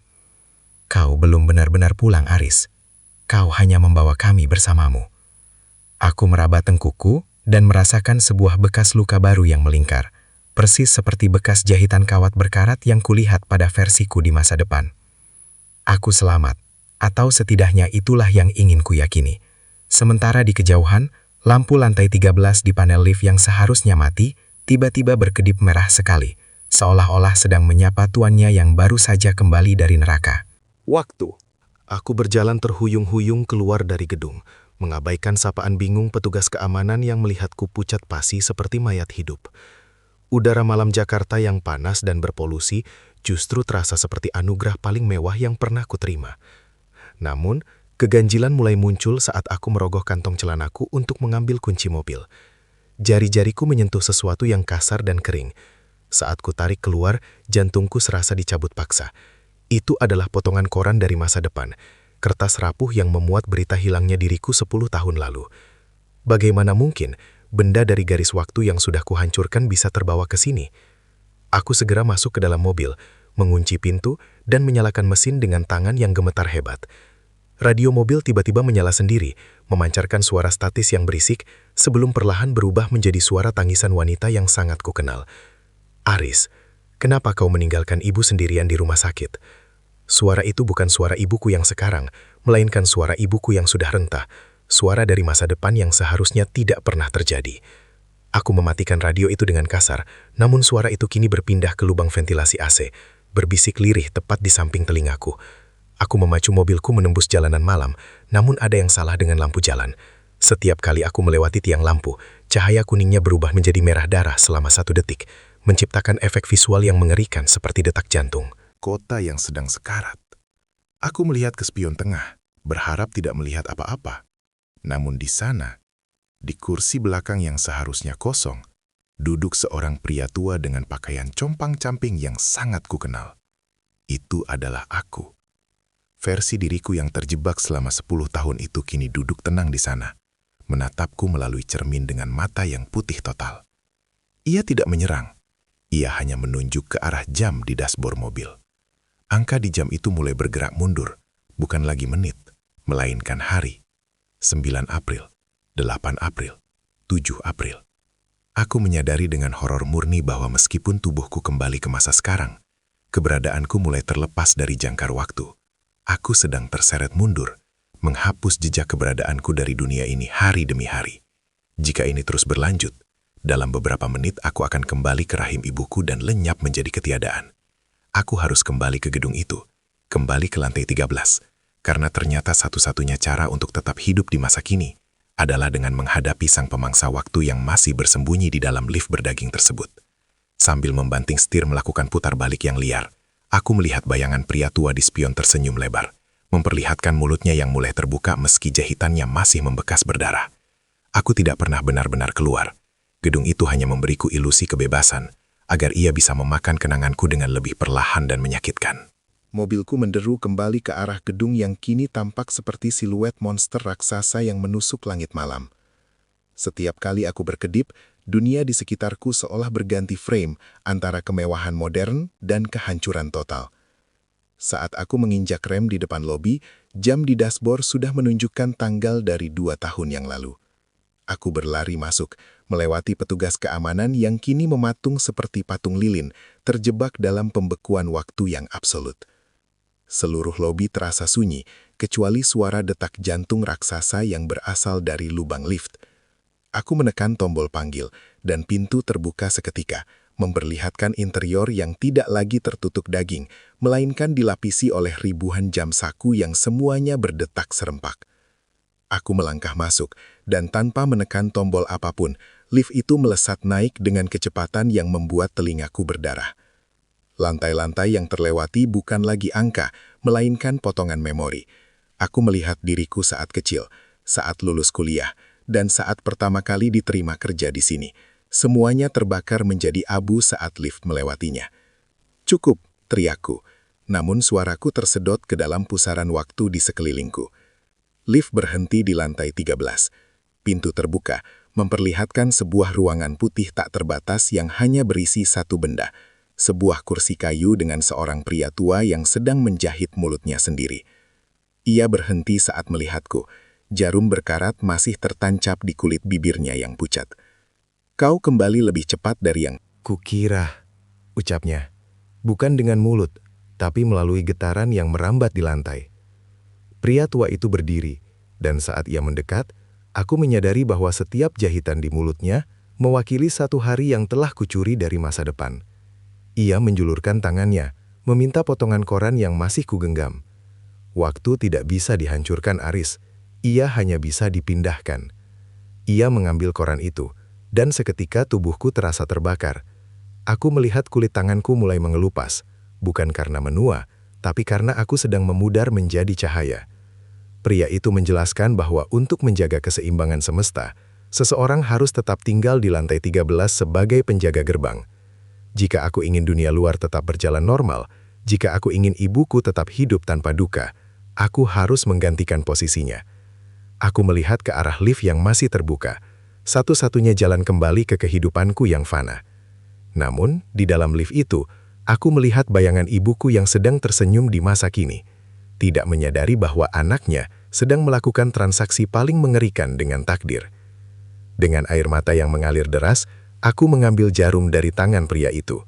[SPEAKER 1] Kau belum benar-benar pulang, Aris. Kau hanya membawa kami bersamamu. Aku meraba tengkuku dan merasakan sebuah bekas luka baru yang melingkar, persis seperti bekas jahitan kawat berkarat yang kulihat pada versiku di masa depan. Aku selamat, atau setidaknya itulah yang ingin kuyakini. Sementara di kejauhan, lampu lantai 13 di panel lift yang seharusnya mati, tiba-tiba berkedip merah sekali, seolah-olah sedang menyapa tuannya yang baru saja kembali dari neraka.
[SPEAKER 3] Waktu. Aku berjalan terhuyung-huyung keluar dari gedung, mengabaikan sapaan bingung petugas keamanan yang melihatku pucat pasi seperti mayat hidup. Udara malam Jakarta yang panas dan berpolusi justru terasa seperti anugerah paling mewah yang pernah kuterima. Namun, keganjilan mulai muncul saat aku merogoh kantong celanaku untuk mengambil kunci mobil. Jari-jariku menyentuh sesuatu yang kasar dan kering. Saat ku tarik keluar, jantungku serasa dicabut paksa. Itu adalah potongan koran dari masa depan, kertas rapuh yang memuat berita hilangnya diriku 10 tahun lalu. Bagaimana mungkin benda dari garis waktu yang sudah kuhancurkan bisa terbawa ke sini? Aku segera masuk ke dalam mobil, mengunci pintu, dan menyalakan mesin dengan tangan yang gemetar hebat. Radio mobil tiba-tiba menyala sendiri, memancarkan suara statis yang berisik, sebelum perlahan berubah menjadi suara tangisan wanita yang sangat kukenal. Aris, kenapa kau meninggalkan ibu sendirian di rumah sakit? Suara itu bukan suara ibuku yang sekarang, melainkan suara ibuku yang sudah rentah, suara dari masa depan yang seharusnya tidak pernah terjadi. Aku mematikan radio itu dengan kasar, namun suara itu kini berpindah ke lubang ventilasi AC, berbisik lirih tepat di samping telingaku. Aku memacu mobilku menembus jalanan malam, namun ada yang salah dengan lampu jalan. Setiap kali aku melewati tiang lampu, cahaya kuningnya berubah menjadi merah darah selama 1 detik, menciptakan efek visual yang mengerikan seperti detak jantung.
[SPEAKER 4] Kota yang sedang sekarat. Aku melihat ke spion tengah, berharap tidak melihat apa-apa. Namun di sana, di kursi belakang yang seharusnya kosong, duduk seorang pria tua dengan pakaian compang-camping yang sangat kukenal. Itu adalah aku. Versi diriku yang terjebak selama 10 tahun itu kini duduk tenang di sana, menatapku melalui cermin dengan mata yang putih total. Ia tidak menyerang. Ia hanya menunjuk ke arah jam di dashboard mobil. Angka di jam itu mulai bergerak mundur, bukan lagi menit, melainkan hari. 9 April, 8 April, 7 April. Aku menyadari dengan horor murni bahwa meskipun tubuhku kembali ke masa sekarang, keberadaanku mulai terlepas dari jangkar waktu. Aku sedang terseret mundur, menghapus jejak keberadaanku dari dunia ini hari demi hari. Jika ini terus berlanjut, dalam beberapa menit aku akan kembali ke rahim ibuku dan lenyap menjadi ketiadaan. Aku harus kembali ke gedung itu, kembali ke lantai 13, karena ternyata satu-satunya cara untuk tetap hidup di masa kini adalah dengan menghadapi sang pemangsa waktu yang masih bersembunyi di dalam lift berdaging tersebut. Sambil membanting setir melakukan putar balik yang liar, aku melihat bayangan pria tua di spion tersenyum lebar, memperlihatkan mulutnya yang mulai terbuka meski jahitannya masih membekas berdarah. Aku tidak pernah benar-benar keluar. Gedung itu hanya memberiku ilusi kebebasan, agar ia bisa memakan kenanganku dengan lebih perlahan dan menyakitkan.
[SPEAKER 3] Mobilku menderu kembali ke arah gedung yang kini tampak seperti siluet monster raksasa yang menusuk langit malam. Setiap kali aku berkedip, dunia di sekitarku seolah berganti frame antara kemewahan modern dan kehancuran total. Saat aku menginjak rem di depan lobi, jam di dashboard sudah menunjukkan tanggal dari 2 tahun yang lalu. Aku berlari masuk, melewati petugas keamanan yang kini mematung seperti patung lilin, terjebak dalam pembekuan waktu yang absolut. Seluruh lobi terasa sunyi, kecuali suara detak jantung raksasa yang berasal dari lubang lift. Aku menekan tombol panggil, dan pintu terbuka seketika, memperlihatkan interior yang tidak lagi tertutup daging, melainkan dilapisi oleh ribuan jam saku yang semuanya berdetak serempak. Aku melangkah masuk, dan tanpa menekan tombol apapun, lift itu melesat naik dengan kecepatan yang membuat telingaku berdarah. Lantai-lantai yang terlewati bukan lagi angka, melainkan potongan memori. Aku melihat diriku saat kecil, saat lulus kuliah, dan saat pertama kali diterima kerja di sini. Semuanya terbakar menjadi abu saat lift melewatinya. "Cukup," teriakku.
[SPEAKER 4] namun suaraku tersedot ke dalam pusaran waktu di sekelilingku. Lift berhenti di lantai 13. Pintu terbuka, memperlihatkan sebuah ruangan putih tak terbatas yang hanya berisi satu benda. Sebuah kursi kayu dengan seorang pria tua yang sedang menjahit mulutnya sendiri. Ia berhenti saat melihatku. Jarum berkarat masih tertancap di kulit bibirnya yang pucat. "Kau kembali lebih cepat dari yang..."
[SPEAKER 2] Kukira, ucapnya, bukan dengan mulut, tapi melalui getaran yang merambat di lantai. Pria tua itu berdiri, dan saat ia mendekat, aku menyadari bahwa setiap jahitan di mulutnya mewakili satu hari yang telah kucuri dari masa depan. Ia menjulurkan tangannya, meminta potongan koran yang masih kugenggam. Waktu tidak bisa dihancurkan, Aris. Ia hanya bisa dipindahkan. Ia mengambil koran itu, dan seketika tubuhku terasa terbakar. Aku melihat kulit tanganku mulai mengelupas, bukan karena menua, tapi karena aku sedang memudar menjadi cahaya. Pria itu menjelaskan bahwa untuk menjaga keseimbangan semesta, seseorang harus tetap tinggal di lantai 13 sebagai penjaga gerbang. Jika aku ingin dunia luar tetap berjalan normal, jika aku ingin ibuku tetap hidup tanpa duka, aku harus menggantikan posisinya. Aku melihat ke arah lift yang masih terbuka, satu-satunya jalan kembali ke kehidupanku yang fana. Namun, di dalam lift itu, aku melihat bayangan ibuku yang sedang tersenyum di masa kini, tidak menyadari bahwa anaknya sedang melakukan transaksi paling mengerikan dengan takdir. Dengan air mata yang mengalir deras, aku mengambil jarum dari tangan pria itu.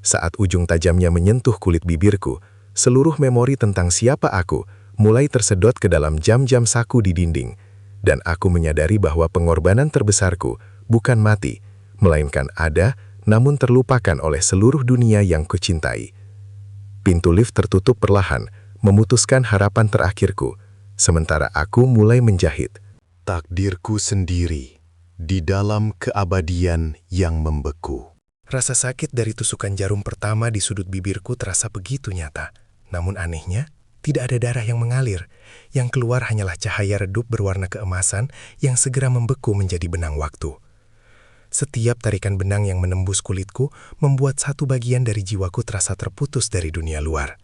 [SPEAKER 2] Saat ujung tajamnya menyentuh kulit bibirku, seluruh memori tentang siapa aku mulai tersedot ke dalam jam-jam saku di dinding, dan aku menyadari bahwa pengorbanan terbesarku bukan mati, melainkan ada, namun terlupakan oleh seluruh dunia yang kucintai. Pintu lift tertutup perlahan, memutuskan harapan terakhirku, sementara aku mulai menjahit.
[SPEAKER 3] Takdirku sendiri di dalam keabadian yang membeku.
[SPEAKER 1] Rasa sakit dari tusukan jarum pertama di sudut bibirku terasa begitu nyata. Namun anehnya, tidak ada darah yang mengalir. Yang keluar hanyalah cahaya redup berwarna keemasan yang segera membeku menjadi benang waktu. Setiap tarikan benang yang menembus kulitku membuat satu bagian dari jiwaku terasa terputus dari dunia luar.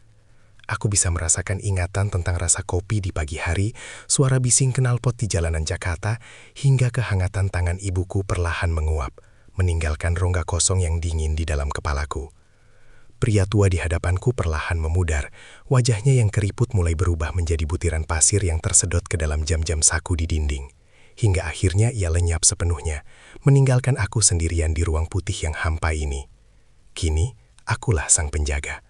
[SPEAKER 1] Aku bisa merasakan ingatan tentang rasa kopi di pagi hari, suara bising knalpot di jalanan Jakarta, hingga kehangatan tangan ibuku perlahan menguap, meninggalkan rongga kosong yang dingin di dalam kepalaku. Pria tua di hadapanku perlahan memudar, wajahnya yang keriput mulai berubah menjadi butiran pasir yang tersedot ke dalam jam-jam saku di dinding. Hingga akhirnya ia lenyap sepenuhnya, meninggalkan aku sendirian di ruang putih yang hampa ini. Kini, akulah sang penjaga.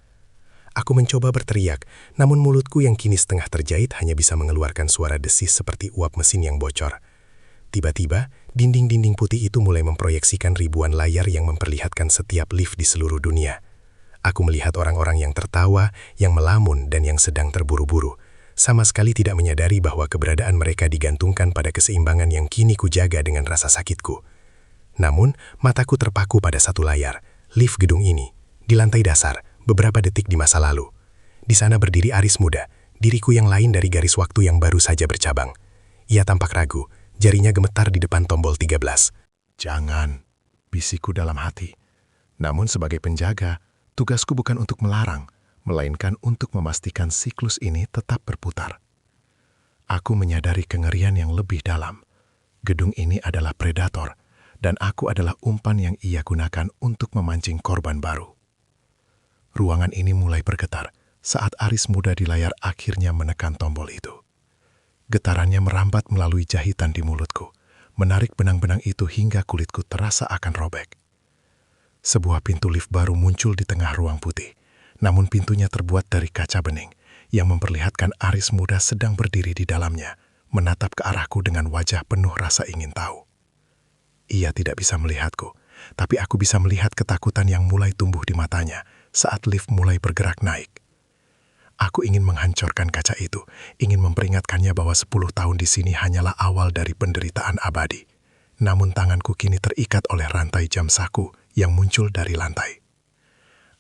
[SPEAKER 1] Aku mencoba berteriak, namun mulutku yang kini setengah terjahit hanya bisa mengeluarkan suara desis seperti uap mesin yang bocor. Tiba-tiba, dinding-dinding putih itu mulai memproyeksikan ribuan layar yang memperlihatkan setiap lift di seluruh dunia. Aku melihat orang-orang yang tertawa, yang melamun, dan yang sedang terburu-buru. Sama sekali tidak menyadari bahwa keberadaan mereka digantungkan pada keseimbangan yang kini kujaga dengan rasa sakitku. Namun, mataku terpaku pada satu layar, lift gedung ini, di lantai dasar, beberapa detik di masa lalu. Di sana berdiri Aris muda, diriku yang lain dari garis waktu yang baru saja bercabang. Ia tampak ragu, jarinya gemetar di depan tombol 13.
[SPEAKER 3] Jangan, bisikku dalam hati. Namun sebagai penjaga, tugasku bukan untuk melarang, melainkan untuk memastikan siklus ini tetap berputar. Aku menyadari kengerian yang lebih dalam. Gedung ini adalah predator, dan aku adalah umpan yang ia gunakan untuk memancing korban baru. Ruangan ini mulai bergetar saat Aris muda di layar akhirnya menekan tombol itu. Getarannya merambat melalui jahitan di mulutku, menarik benang-benang itu hingga kulitku terasa akan robek. Sebuah pintu lift baru muncul di tengah ruang putih. Namun pintunya terbuat dari kaca bening yang memperlihatkan Aris muda sedang berdiri di dalamnya, menatap ke arahku dengan wajah penuh rasa ingin tahu. Ia tidak bisa melihatku, tapi aku bisa melihat ketakutan yang mulai tumbuh di matanya saat lift mulai bergerak naik. Aku ingin menghancurkan kaca itu, ingin memperingatkannya bahwa 10 tahun di sini hanyalah awal dari penderitaan abadi. Namun tanganku kini terikat oleh rantai jam saku yang muncul dari lantai.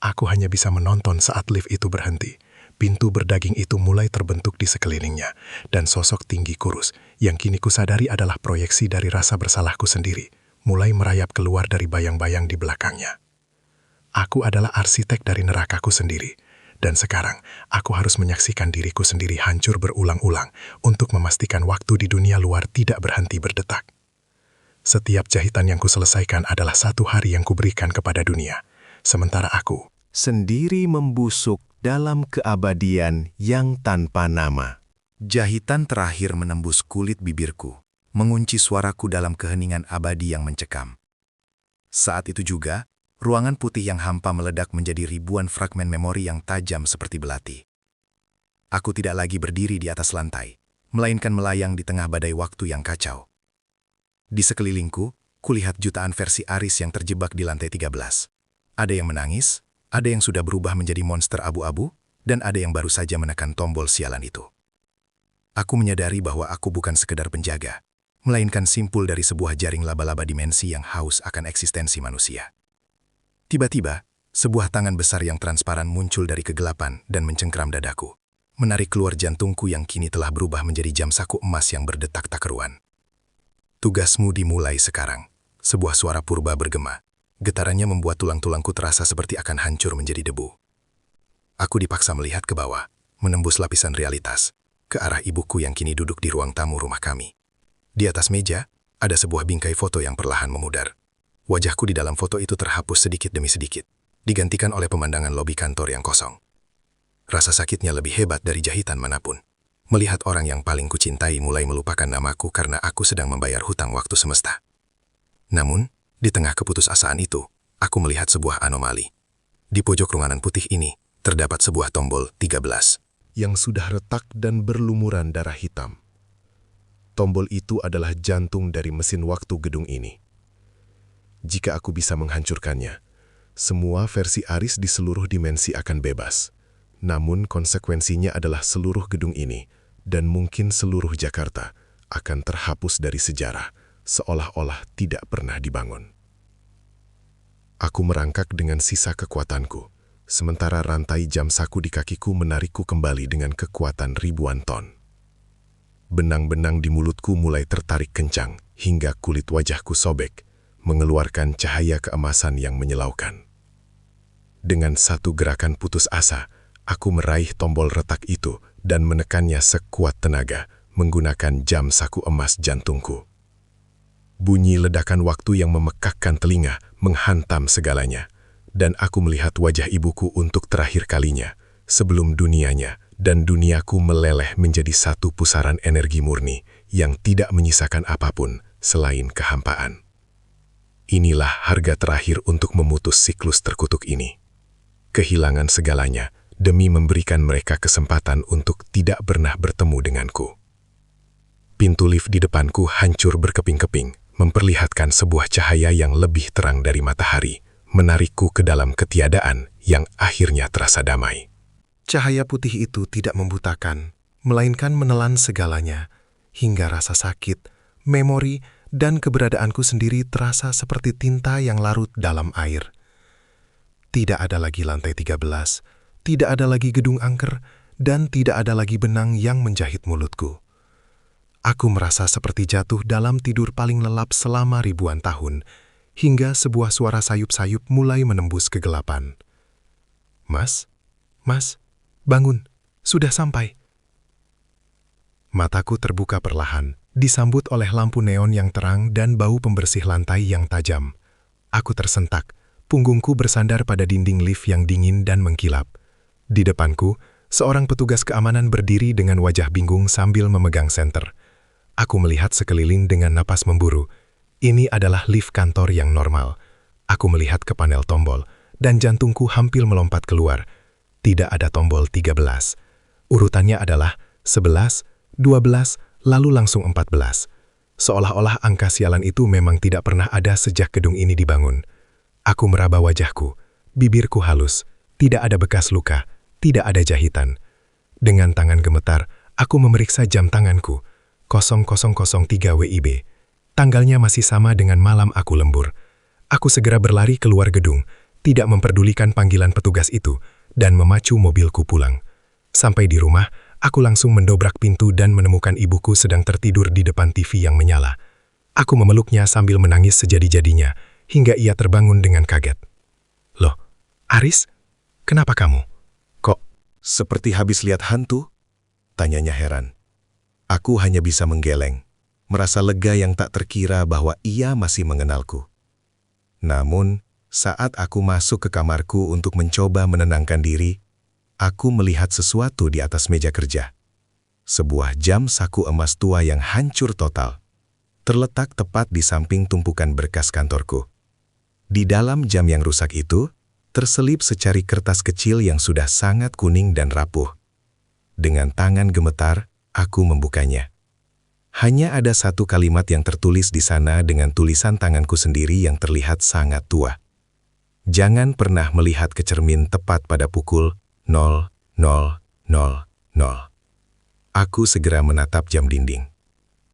[SPEAKER 3] Aku hanya bisa menonton saat lift itu berhenti. Pintu berdaging itu mulai terbentuk di sekelilingnya, dan sosok tinggi kurus yang kini kusadari adalah proyeksi dari rasa bersalahku sendiri, mulai merayap keluar dari bayang-bayang di belakangnya. Aku adalah arsitek dari nerakaku sendiri, Dan sekarang, aku harus menyaksikan diriku sendiri hancur berulang-ulang untuk memastikan waktu di dunia luar tidak berhenti berdetak. Setiap jahitan yang kuselesaikan adalah satu hari yang kuberikan kepada dunia. Sementara aku
[SPEAKER 2] Sendiri membusuk dalam keabadian yang tanpa nama.
[SPEAKER 1] Jahitan terakhir menembus kulit bibirku, mengunci suaraku dalam keheningan abadi yang mencekam. Saat itu juga, ruangan putih yang hampa meledak menjadi ribuan fragmen memori yang tajam seperti belati. Aku tidak lagi berdiri di atas lantai, melainkan melayang di tengah badai waktu yang kacau. Di sekelilingku, kulihat jutaan versi Aris yang terjebak di lantai 13. Ada yang menangis, ada yang sudah berubah menjadi monster abu-abu, dan ada yang baru saja menekan tombol sialan itu. Aku menyadari bahwa aku bukan sekedar penjaga, melainkan simpul dari sebuah jaring laba-laba dimensi yang haus akan eksistensi manusia. Tiba-tiba, sebuah tangan besar yang transparan muncul dari kegelapan dan mencengkram dadaku, menarik keluar jantungku yang kini telah berubah menjadi jam saku emas yang berdetak tak keruan. Tugasmu dimulai sekarang, sebuah suara purba bergema. Getarannya membuat tulang-tulangku terasa seperti akan hancur menjadi debu. Aku dipaksa melihat ke bawah, menembus lapisan realitas, ke arah ibuku yang kini duduk di ruang tamu rumah kami. Di atas meja, ada sebuah bingkai foto yang perlahan memudar. Wajahku di dalam foto itu terhapus sedikit demi sedikit, digantikan oleh pemandangan lobi kantor yang kosong. Rasa sakitnya lebih hebat dari jahitan manapun. Melihat orang yang paling kucintai mulai melupakan namaku karena aku sedang membayar hutang waktu semesta. Namun, di tengah keputusasaan itu, aku melihat sebuah anomali. Di pojok ruangan putih ini, terdapat sebuah tombol 13.
[SPEAKER 3] yang sudah retak dan berlumuran darah hitam. Tombol itu adalah jantung dari mesin waktu gedung ini. Jika aku bisa menghancurkannya, semua versi Aris di seluruh dimensi akan bebas. Namun konsekuensinya adalah seluruh gedung ini, dan mungkin seluruh Jakarta, akan terhapus dari sejarah, seolah-olah tidak pernah dibangun. Aku merangkak dengan sisa kekuatanku, sementara rantai jam saku di kakiku menarikku kembali dengan kekuatan ribuan ton. Benang-benang di mulutku mulai tertarik kencang, hingga kulit wajahku sobek, mengeluarkan cahaya keemasan yang menyilaukan. Dengan satu gerakan putus asa, aku meraih tombol retak itu dan menekannya sekuat tenaga, menggunakan jam saku emas jantungku. Bunyi ledakan waktu yang memekakkan telinga menghantam segalanya, dan aku melihat wajah ibuku untuk terakhir kalinya, sebelum dunianya dan duniaku meleleh menjadi satu pusaran energi murni yang tidak menyisakan apapun selain kehampaan. Inilah harga terakhir untuk memutus siklus terkutuk ini. Kehilangan segalanya demi memberikan mereka kesempatan untuk tidak pernah bertemu denganku. Pintu lift di depanku hancur berkeping-keping, memperlihatkan sebuah cahaya yang lebih terang dari matahari, menarikku ke dalam ketiadaan yang akhirnya terasa damai. Cahaya putih itu tidak membutakan, melainkan menelan segalanya, hingga rasa sakit, memori, dan keberadaanku sendiri terasa seperti tinta yang larut dalam air. Tidak ada lagi lantai 13, tidak ada lagi gedung angker, dan tidak ada lagi benang yang menjahit mulutku. Aku merasa seperti jatuh dalam tidur paling lelap selama ribuan tahun, hingga sebuah suara sayup-sayup mulai menembus kegelapan. Mas, bangun, sudah sampai. Mataku terbuka perlahan, disambut oleh lampu neon yang terang dan bau pembersih lantai yang tajam. Aku tersentak, punggungku bersandar pada dinding lift yang dingin dan mengkilap. Di depanku, seorang petugas keamanan berdiri dengan wajah bingung sambil memegang senter. Aku melihat sekeliling dengan napas memburu. Ini adalah lift kantor yang normal. Aku melihat ke panel tombol, dan jantungku hampir melompat keluar. Tidak ada tombol 13. Urutannya adalah 11, 12, lalu langsung 14. Seolah-olah angka sialan itu memang tidak pernah ada sejak gedung ini dibangun. Aku meraba wajahku, bibirku halus, tidak ada bekas luka, tidak ada jahitan. Dengan tangan gemetar, aku memeriksa jam tanganku, 0003 WIB. Tanggalnya masih sama dengan malam aku lembur. Aku segera berlari keluar gedung, tidak memperdulikan panggilan petugas itu, dan memacu mobilku pulang. Sampai di rumah, aku langsung mendobrak pintu dan menemukan ibuku sedang tertidur di depan TV yang menyala. Aku memeluknya sambil menangis sejadi-jadinya, hingga ia terbangun dengan kaget. Loh, Aris, kenapa kamu? Kok
[SPEAKER 1] Seperti habis lihat hantu? Tanyanya heran. Aku hanya bisa menggeleng, merasa lega yang tak terkira bahwa ia masih mengenalku. Namun, saat aku masuk ke kamarku untuk mencoba menenangkan diri, aku melihat sesuatu di atas meja kerja. Sebuah jam saku emas tua yang hancur total, terletak tepat di samping tumpukan berkas kantorku. Di dalam jam yang rusak itu, terselip secari kertas kecil yang sudah sangat kuning dan rapuh. Dengan tangan gemetar, aku membukanya. Hanya ada satu kalimat yang tertulis di sana dengan tulisan tanganku sendiri yang terlihat sangat tua. Jangan pernah melihat ke cermin tepat pada pukul 00:00. Aku segera menatap jam dinding.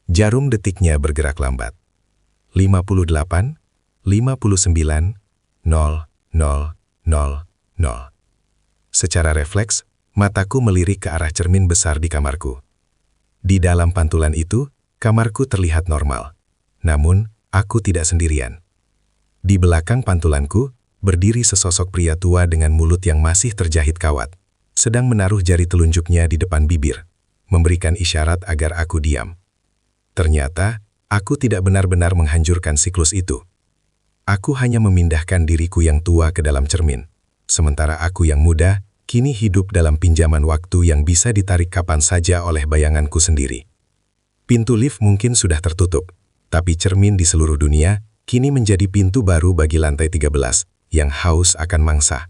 [SPEAKER 1] Jarum detiknya bergerak lambat. 58, 59, 0, 0, 0, 0. Secara refleks, mataku melirik ke arah cermin besar di kamarku. Di dalam pantulan itu, kamarku terlihat normal. Namun, aku tidak sendirian. Di belakang pantulanku, berdiri sesosok pria tua dengan mulut yang masih terjahit kawat, sedang menaruh jari telunjuknya di depan bibir, memberikan isyarat agar aku diam. Ternyata, aku tidak benar-benar menghancurkan siklus itu. Aku hanya memindahkan diriku yang tua ke dalam cermin, sementara aku yang muda kini hidup dalam pinjaman waktu yang bisa ditarik kapan saja oleh bayanganku sendiri. Pintu lift mungkin sudah tertutup, tapi cermin di seluruh dunia kini menjadi pintu baru bagi lantai 13 yang haus akan mangsa.